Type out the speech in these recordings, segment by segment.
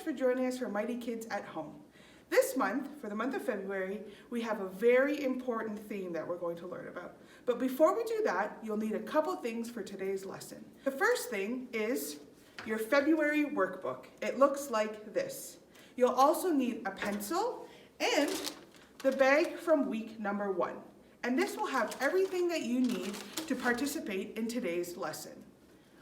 for joining us for Mighty Kids at Home. This month, for the month of February, we have a very important theme that we're going to learn about. But before we do that, you'll need a couple things for today's lesson. The first thing is your February workbook. It looks like this. You'll also need a pencil and the bag from week number 1. And this will have everything that you need to participate in today's lesson.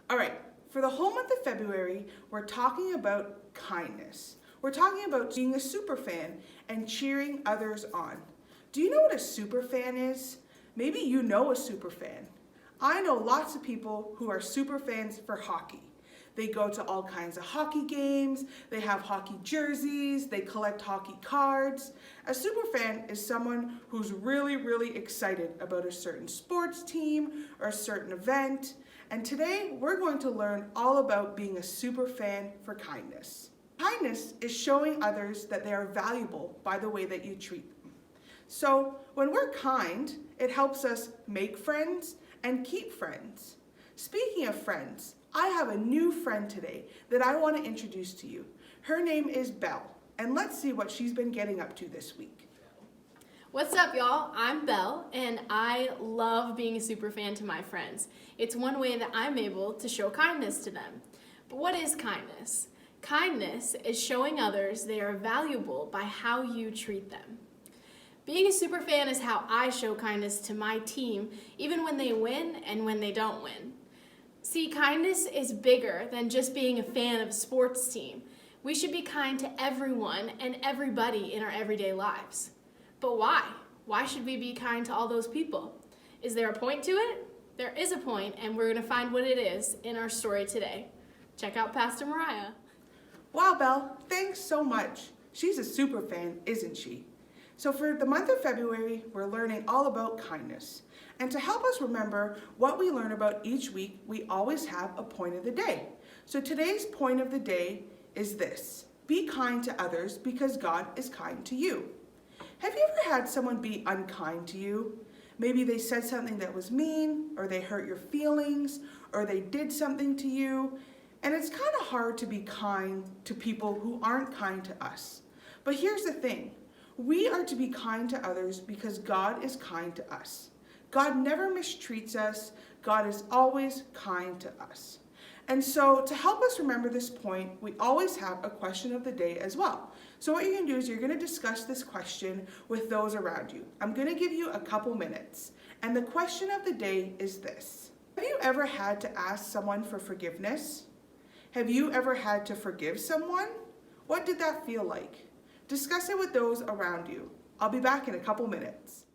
All right, for the whole month of February, we're talking about kindness. We're talking about being a super fan and cheering others on. Do you know what a super fan is? Maybe you know a super fan. I know lots of people who are super fans for hockey. They go to all kinds of hockey games, they have hockey jerseys, they collect hockey cards. A super fan is someone who's really excited about a certain sports team or a certain event. And today we're going to learn all about being a super fan for kindness. Kindness is showing others that they are valuable by the way that you treat them. So when we're kind, it helps us make friends and keep friends. Speaking of friends, I have a new friend today that I want to introduce to you. Her name is Belle, and let's see what she's been getting up to this week. What's up, y'all? I'm Belle, and I love being a super fan to my friends. It's one way that I'm able to show kindness to them. But what is kindness? Kindness is showing others they are valuable by how you treat them. Being a super fan is how I show kindness to my team, even when they win and when they don't win. See, kindness is bigger than just being a fan of a sports team. We should be kind to everyone and everybody in our everyday lives. But why? Why should we be kind to all those people? Is there a point to it? There is a point, and we're going to find what it is in our story today. Check out Pastor Mariah. Wow, Belle, thanks so much. She's a super fan, isn't she? So for the month of February, we're learning all about kindness. And to help us remember what we learn about each week, we always have a point of the day. So today's point of the day is this: be kind to others because God is kind to you. Have you ever had someone be unkind to you? Maybe they said something that was mean, or they hurt your feelings, or they did something to you. And it's kind of hard to be kind to people who aren't kind to us. But here's the thing. We are to be kind to others because God is kind to us. God never mistreats us. God is always kind to us. And so to help us remember this point, we always have a question of the day as well. So what you're going to do is you're going to discuss this question with those around you. I'm going to give you a couple minutes. And the question of the day is this: have you ever had to ask someone for forgiveness? Have you ever had to forgive someone? What did that feel like? Discuss it with those around you. I'll be back in a couple minutes.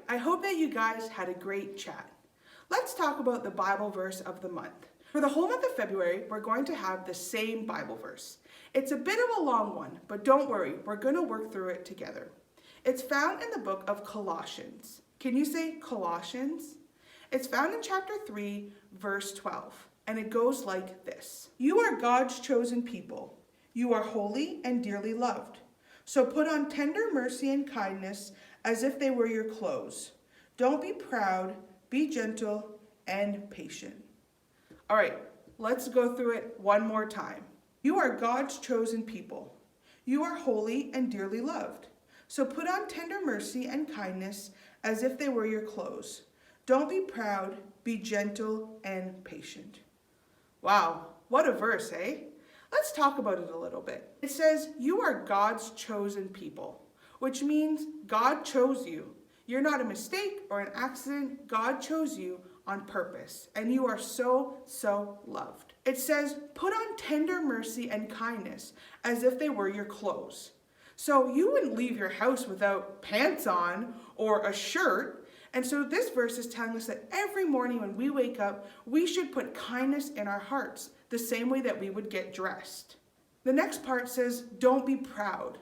I hope that you guys had a great chat. Let's talk about the Bible verse of the month. For the whole month of February, we're going to have the same Bible verse. It's a bit of a long one, but don't worry, we're going to work through it together. It's found in the book of Colossians. Can you say Colossians? It's found in chapter 3, verse 12, and it goes like this. You are God's chosen people. You are holy and dearly loved. So put on tender mercy and kindness as if they were your clothes. Don't be proud, be gentle, and patient. All right, let's go through it one more time. You are God's chosen people. You are holy and dearly loved. So put on tender mercy and kindness as if they were your clothes. Don't be proud, be gentle, and patient. Wow, what a verse, eh? Let's talk about it a little bit. It says, you are God's chosen people, which means God chose you. You're not a mistake or an accident. God chose you on purpose, and you are so, so loved. It says, put on tender mercy and kindness as if they were your clothes. So you wouldn't leave your house without pants on or a shirt. And so this verse is telling us that every morning when we wake up, we should put kindness in our hearts, the same way that we would get dressed. The next part says, don't be proud.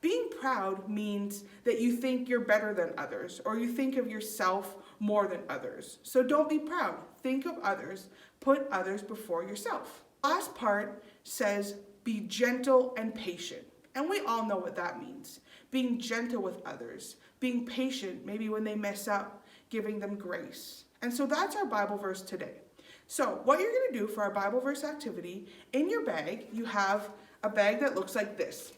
Being proud means that you think you're better than others, or you think of yourself more than others. So don't be proud. Think of others. Put others before yourself. Last part says, be gentle and patient. And we all know what that means. Being gentle with others. Being patient, maybe when they mess up, giving them grace. And so that's our Bible verse today. So what you're going to do for our Bible verse activity, in your bag, you have a bag that looks like this.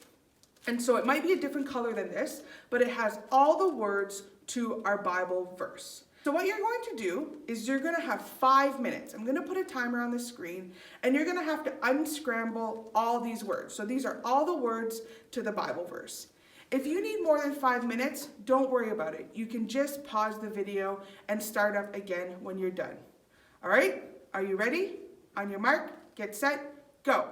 And so it might be a different color than this, but it has all the words to our Bible verse. So what you're going to do is you're going to have 5 minutes. I'm going to put a timer on the screen, and you're going to have to unscramble all these words. So these are all the words to the Bible verse. If you need more than 5 minutes, don't worry about it. You can just pause the video and start up again when you're done. All right, are you ready? On your mark, get set, go.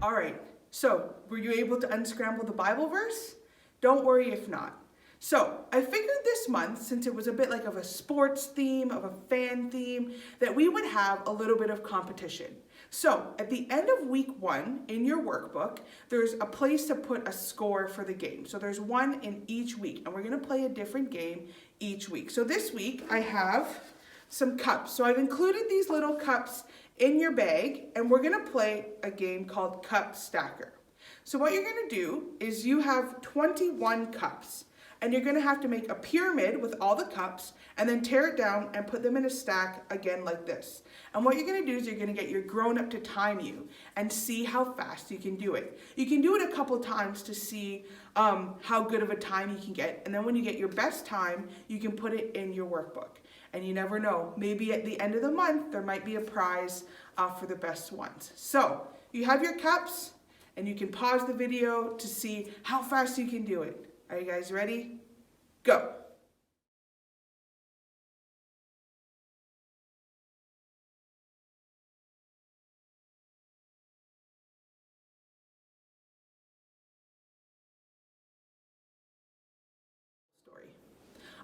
All right, so were you able to unscramble the Bible verse? Don't worry if not. So I figured this month, since it was a bit like of a sports theme, of a fan theme, that we would have a little bit of competition. So at the end of week 1 in your workbook, there's a place to put a score for the game. So there's one in each week, and we're gonna play a different game each week. So this week I have some cups. So I've included these little cups in your bag, and we're gonna play a game called Cup Stacker. So what you're gonna do is you have 21 cups, and you're gonna have to make a pyramid with all the cups and then tear it down and put them in a stack again like this. And what you're gonna do is you're gonna get your grown-up to time you and see how fast you can do it. You can do it a couple times to see how good of a time you can get. And then when you get your best time, you can put it in your workbook. And you never know, maybe at the end of the month, there might be a prize for the best ones. So you have your cups, and you can pause the video to see how fast you can do it. Are you guys ready? Go.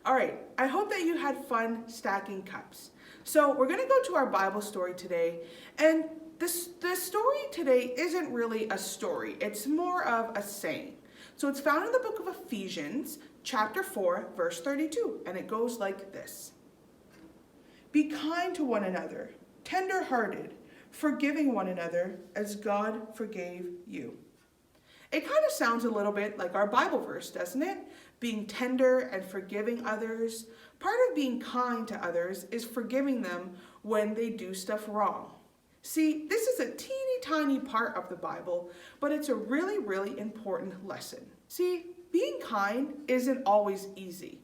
All right, I hope that you had fun stacking cups. So we're gonna go to our Bible story today, and the story today isn't really a story, it's more of a saying. So it's found in the book of Ephesians, chapter 4, verse 32, and it goes like this. Be kind to one another, tender-hearted, forgiving one another as God forgave you. It kind of sounds a little bit like our Bible verse, doesn't it? Being tender and forgiving others. Part of being kind to others is forgiving them when they do stuff wrong. See, this is a teeny tiny part of the Bible, but it's a really, really important lesson. See, being kind isn't always easy.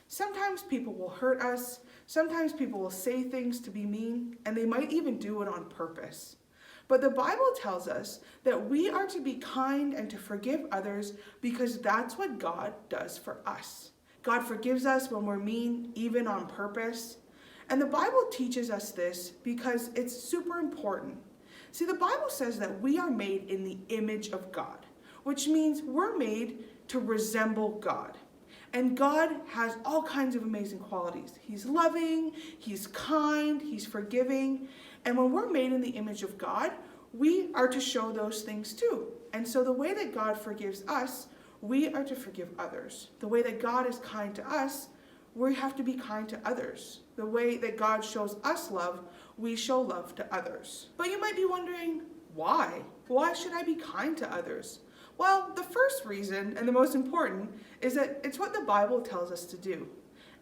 Sometimes people will hurt us, sometimes people will say things to be mean, and they might even do it on purpose. But the Bible tells us that we are to be kind and to forgive others because that's what God does for us. God forgives us when we're mean, even on purpose. And the Bible teaches us this because it's super important. See, the Bible says that we are made in the image of God, which means we're made to resemble God. And God has all kinds of amazing qualities. He's loving, He's kind, He's forgiving. And when we're made in the image of God, we are to show those things too. And so the way that God forgives us, we are to forgive others. The way that God is kind to us, we have to be kind to others. The way that God shows us love, we show love to others. But you might be wondering, why? Why should I be kind to others? Well, the first reason, and the most important, is that it's what the Bible tells us to do.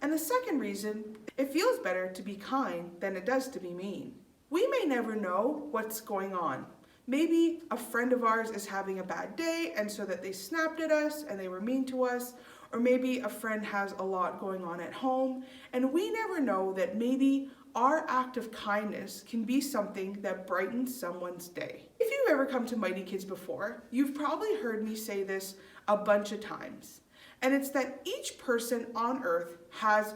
And the second reason, it feels better to be kind than it does to be mean. We may never know what's going on. Maybe a friend of ours is having a bad day, and so that they snapped at us and they were mean to us. Or maybe a friend has a lot going on at home, and we never know that maybe our act of kindness can be something that brightens someone's day. If you've ever come to Mighty Kids before, you've probably heard me say this a bunch of times. And it's that each person on earth has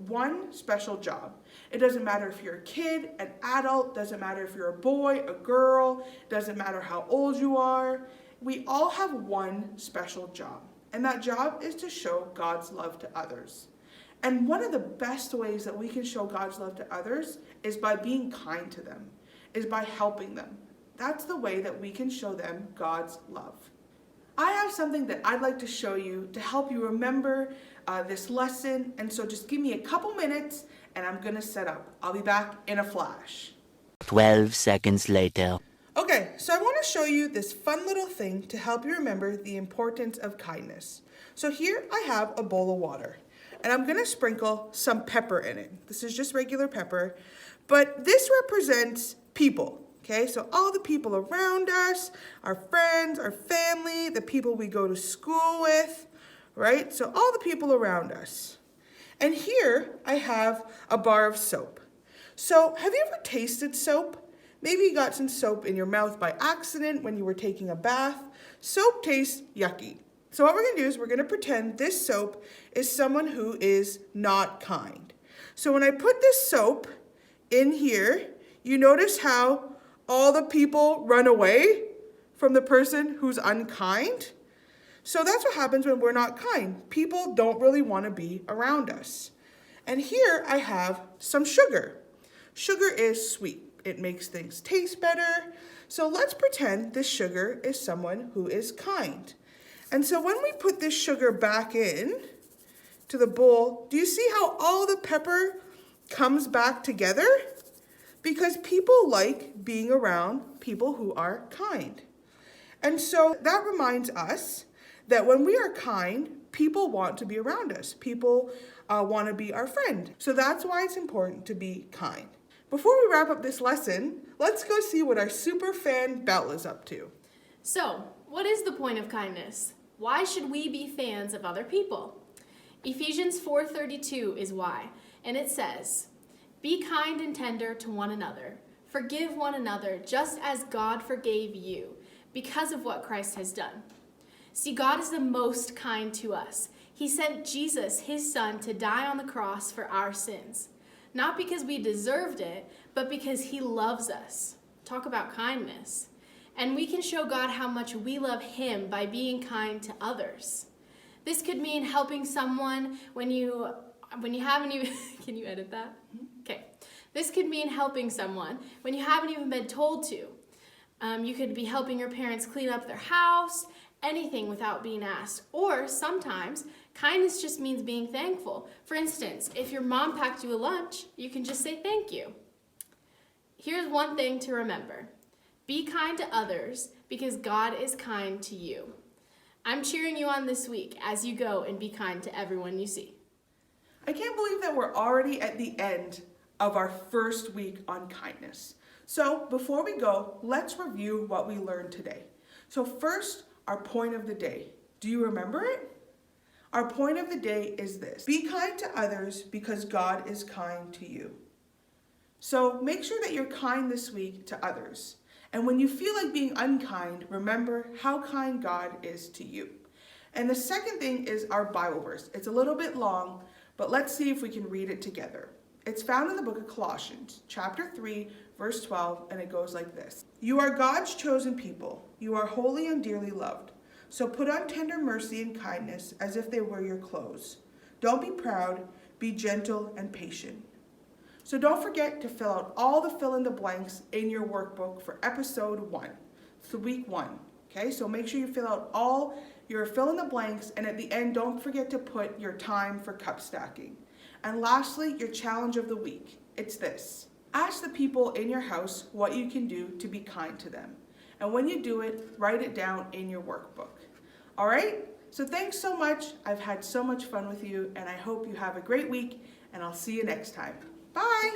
one special job. It doesn't matter if you're a kid, an adult, doesn't matter if you're a boy, a girl, doesn't matter how old you are. We all have one special job. And that job is to show God's love to others. And one of the best ways that we can show God's love to others is by being kind to them, is by helping them. That's the way that we can show them God's love. I have something that I'd like to show you to help you remember this lesson. And so just give me a couple minutes and I'm gonna set up. I'll be back in a flash. 12 seconds later. Okay, so I want to show you this fun little thing to help you remember the importance of kindness. So here I have a bowl of water, and I'm going to sprinkle some pepper in it. This is just regular pepper, but this represents people, okay? So all the people around us, our friends, our family, the people we go to school with, right? So all the people around us. And here I have a bar of soap. So have you ever tasted soap? Maybe you got some soap in your mouth by accident when you were taking a bath. Soap tastes yucky. So what we're gonna do is we're gonna pretend this soap is someone who is not kind. So when I put this soap in here, you notice how all the people run away from the person who's unkind? So that's what happens when we're not kind. People don't really want to be around us. And here I have some sugar. Sugar is sweet. It makes things taste better. So let's pretend this sugar is someone who is kind. And so when we put this sugar back in to the bowl, do you see how all the pepper comes back together? Because people like being around people who are kind. And so that reminds us that when we are kind, people want to be around us. People want to be our friend. So that's why it's important to be kind. Before we wrap up this lesson, let's go see what our super fan Belle is up to. So, what is the point of kindness? Why should we be fans of other people? Ephesians 4:32 is why, and it says, "Be kind and tender to one another. Forgive one another just as God forgave you, because of what Christ has done." See, God is the most kind to us. He sent Jesus, his son, to die on the cross for our sins. Not because we deserved it, but because he loves us. Talk about kindness. And we can show God how much we love him by being kind to others. This could mean helping someone when you haven't even, can you edit that? Okay. This could mean helping someone when you haven't even been told to. You could be helping your parents clean up their house, anything without being asked. Or sometimes, kindness just means being thankful. For instance, if your mom packed you a lunch, you can just say thank you. Here's one thing to remember. Be kind to others because God is kind to you. I'm cheering you on this week as you go and be kind to everyone you see. I can't believe that we're already at the end of our first week on kindness. So before we go, let's review what we learned today. So first, our point of the day. Do you remember it? Our point of the day is this: be kind to others because God is kind to you. So make sure that you're kind this week to others. And when you feel like being unkind, remember how kind God is to you. And the second thing is our Bible verse. It's a little bit long, but let's see if we can read it together. It's found in the book of Colossians, chapter 3, verse 12, and it goes like this. "You are God's chosen people. You are holy and dearly loved. So put on tender mercy and kindness as if they were your clothes. Don't be proud, be gentle and patient." So don't forget to fill out all the fill-in-the-blanks in your workbook for episode 1, so week 1. Okay, so make sure you fill out all your fill-in-the-blanks, and at the end, don't forget to put your time for cup stacking. And lastly, your challenge of the week. It's this: ask the people in your house what you can do to be kind to them. And when you do it, write it down in your workbook. All right? So thanks so much. I've had so much fun with you, and I hope you have a great week, and I'll see you next time. Bye!